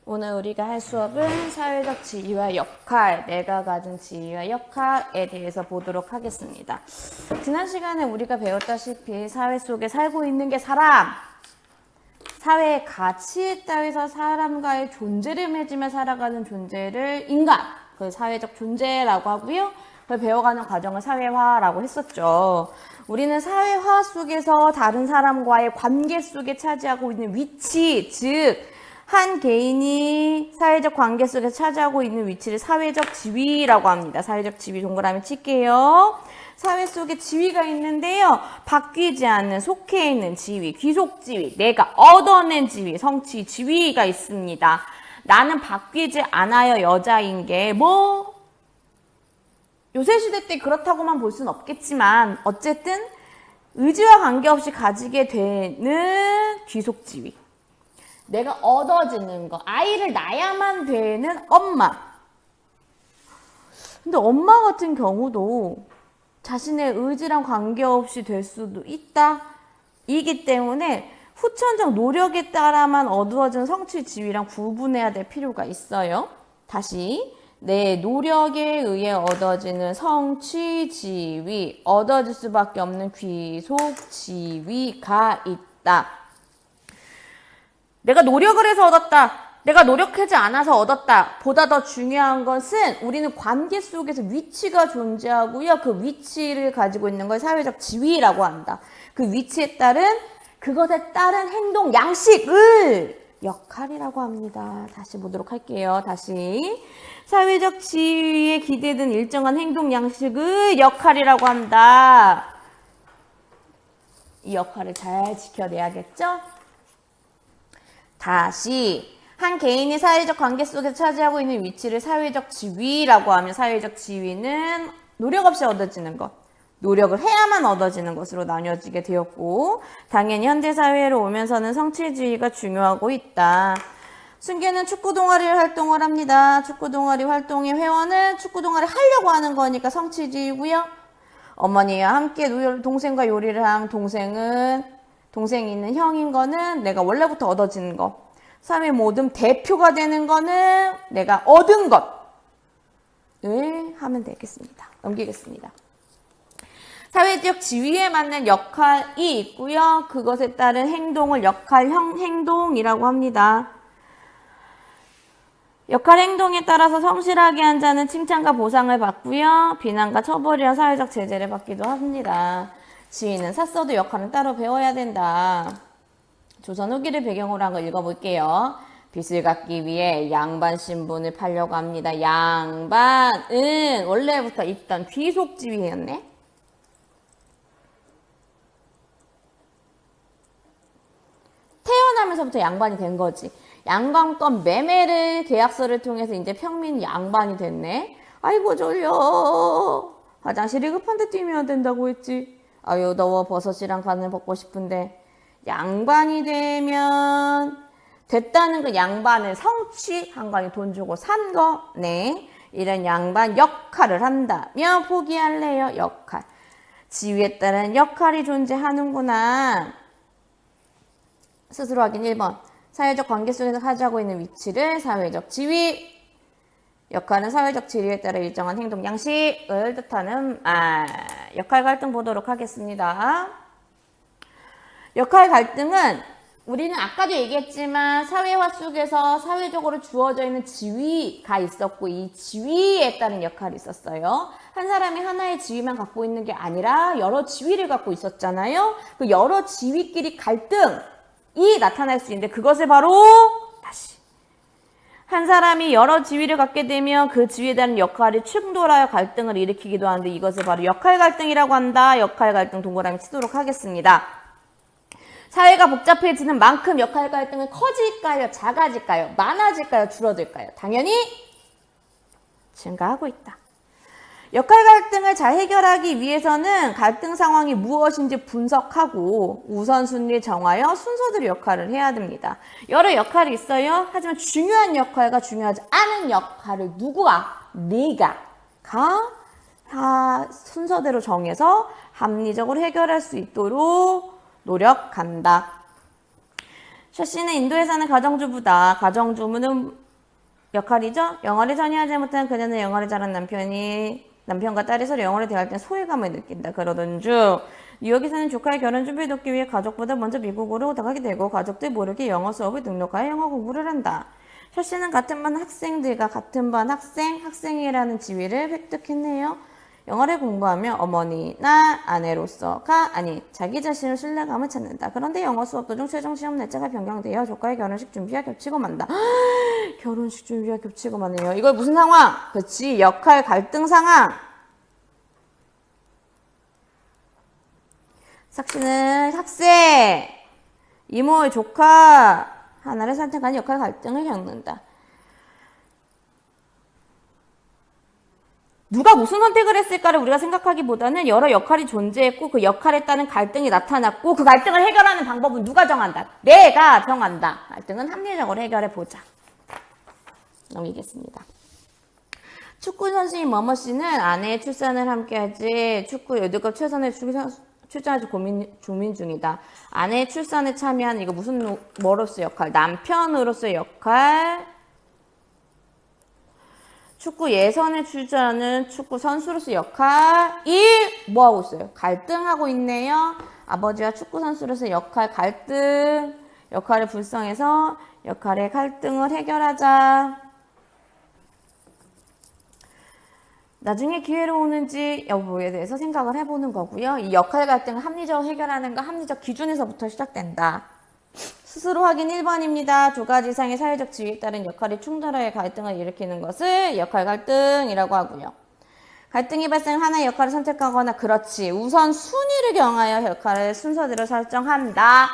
오늘 우리가 할 수업은 사회적 지위와 역할, 내가 가진 지위와 역할에 대해서 보도록 하겠습니다. 지난 시간에 우리가 배웠다시피 사회 속에 살고 있는 게 사람, 사회의 가치에 따라서 사람과의 존재를 맺으며 살아가는 존재를 인간, 그 사회적 존재라고 하고요. 그걸 배워가는 과정을 사회화라고 했었죠. 우리는 사회화 속에서 다른 사람과의 관계 속에 차지하고 있는 위치, 즉 한 개인이 사회적 관계 속에서 차지하고 있는 위치를 사회적 지위라고 합니다. 사회적 지위 동그라미 칠게요. 사회 속에 지위가 있는데요. 바뀌지 않는 속해 있는 지위, 귀속 지위, 내가 얻어낸 지위, 성취 지위가 있습니다. 나는 바뀌지 않아요. 여자인 게 요새 시대 때 그렇다고만 볼 수는 없겠지만 어쨌든 의지와 관계없이 가지게 되는 귀속 지위. 내가 얻어지는 거. 아이를 낳아야만 되는 엄마. 근데 엄마 같은 경우도 자신의 의지랑 관계없이 될 수도 있다. 이기 때문에 후천적 노력에 따라만 얻어지는 성취 지위랑 구분해야 될 필요가 있어요. 다시. 내 노력에 의해 얻어지는 성취 지위, 얻어질 수밖에 없는 귀속 지위가 있다. 내가 노력을 해서 얻었다. 내가 노력하지 않아서 얻었다. 보다 더 중요한 것은 우리는 관계 속에서 위치가 존재하고요. 그 위치를 가지고 있는 걸 사회적 지위라고 한다. 그 위치에 따른 그것에 따른 행동 양식을 역할이라고 합니다. 다시 보도록 할게요. 다시. 사회적 지위에 기대된 일정한 행동 양식을 역할이라고 한다. 이 역할을 잘 지켜내야겠죠? 다시 한 개인이 사회적 관계 속에서 차지하고 있는 위치를 사회적 지위라고 하면 사회적 지위는 노력 없이 얻어지는 것, 노력을 해야만 얻어지는 것으로 나뉘어지게 되었고 당연히 현대사회로 오면서는 성취지위가 중요하고 있다. 승계는 축구 동아리를 활동을 합니다. 축구 동아리 활동의 회원은 축구 동아리 하려고 하는 거니까 성취지위고요. 어머니와 함께 동생과 요리를 한 동생이 있는 형인 거는 내가 원래부터 얻어지는 거. 사회 모든 대표가 되는 거는 내가 얻은 것을 하면 되겠습니다. 넘기겠습니다. 사회적 지위에 맞는 역할이 있고요. 그것에 따른 행동을 역할형 행동이라고 합니다. 역할 행동에 따라서 성실하게 한 자는 칭찬과 보상을 받고요. 비난과 처벌이나 사회적 제재를 받기도 합니다. 지위는 샀어도 역할은 따로 배워야 된다. 조선 후기를 배경으로 한 거 읽어볼게요. 빚을 갚기 위해 양반 신분을 팔려고 합니다. 양반은 원래부터 있던 귀속 지위였네. 태어나면서부터 양반이 된 거지. 양반권 매매를 계약서를 통해서 이제 평민 양반이 됐네. 아이고 졸려. 화장실이 급한데 뛰면 된다고 했지. 아유 더워 버섯이랑 간을 벗고 싶은데. 양반이 되면 됐다는 그 양반을 성취한 거 아니 돈 주고 산 거. 네. 이런 양반 역할을 한다면 포기할래요. 역할. 지위에 따른 역할이 존재하는구나. 스스로 확인 1번. 사회적 관계 속에서 차지하고 있는 위치를 사회적 지위. 역할은 사회적 지위에 따라 일정한 행동 양식을 뜻하는 역할 갈등 보도록 하겠습니다. 역할 갈등은 우리는 아까도 얘기했지만 사회화 속에서 사회적으로 주어져 있는 지위가 있었고 이 지위에 따른 역할이 있었어요. 한 사람이 하나의 지위만 갖고 있는 게 아니라 여러 지위를 갖고 있었잖아요. 그 여러 지위끼리 갈등이 나타날 수 있는데 그것을 바로 다시 한 사람이 여러 지위를 갖게 되면 그 지위에 대한 역할이 충돌하여 갈등을 일으키기도 하는데 이것을 바로 역할 갈등이라고 한다. 역할 갈등 동그라미 치도록 하겠습니다. 사회가 복잡해지는 만큼 역할 갈등은 커질까요? 작아질까요? 많아질까요? 줄어들까요? 당연히 증가하고 있다. 역할 갈등을 잘 해결하기 위해서는 갈등 상황이 무엇인지 분석하고 우선순위를 정하여 순서대로 역할을 해야 됩니다. 여러 역할이 있어요. 하지만 중요한 역할과 중요하지 않은 역할을 네가 순서대로 정해서 합리적으로 해결할 수 있도록 노력한다. 셔씨는 인도에 사는 가정주부다. 가정주부는 역할이죠. 영어를 전혀 하지 못한 그녀는 영어를 잘한 남편과 딸이 서로 영어를 대할 때 소외감을 느낀다. 그러던 중 뉴욕에 사는 조카의 결혼 준비를 돕기 위해 가족보다 먼저 미국으로 나가게 되고 가족들 모르게 영어 수업을 등록하여 영어 공부를 한다. 셔씨는 같은 반 학생들과 같은 반 학생이라는 지위를 획득했네요. 영어를 공부하며 어머니나 아내로서가 아니 자기 자신의 신뢰감을 찾는다. 그런데 영어 수업 도중 최종 시험 날짜가 변경되어 조카의 결혼식 준비와 겹치고 만다. 결혼식 준비와 겹치고 마네요. 이거 무슨 상황? 그렇지, 역할 갈등 상황. 삭씨는 학생, 이모의 조카 하나를 선택한 역할 갈등을 겪는다. 누가 무슨 선택을 했을까를 우리가 생각하기보다는 여러 역할이 존재했고 그 역할에 따른 갈등이 나타났고 그 갈등을 해결하는 방법은 누가 정한다? 내가 정한다. 갈등은 합리적으로 해결해보자. 넘기겠습니다. 축구 선수인 머머씨는 아내의 출산을 함께하지 축구 월드컵 최선을 출전하지 고민 중이다. 아내의 출산에 참여한 이거 무슨 뭐로서의 역할? 남편으로서의 역할. 축구 예선에 출전하는 축구 선수로서의 역할. 1. 뭐하고 있어요? 갈등하고 있네요. 아버지와 축구 선수로서의 역할 갈등. 역할을 불성해서 역할의 갈등을 해결하자. 나중에 기회로 오는지 여부에 대해서 생각을 해보는 거고요. 이 역할 갈등을 합리적으로 해결하는 건 합리적 기준에서부터 시작된다. 스스로 확인 1번입니다. 두 가지 이상의 사회적 지위에 따른 역할이 충돌하여 갈등을 일으키는 것을 역할 갈등이라고 하고요. 갈등이 발생한 하나의 역할을 선택하거나 그렇지. 우선 순위를 정하여 역할의 순서대로 설정한다.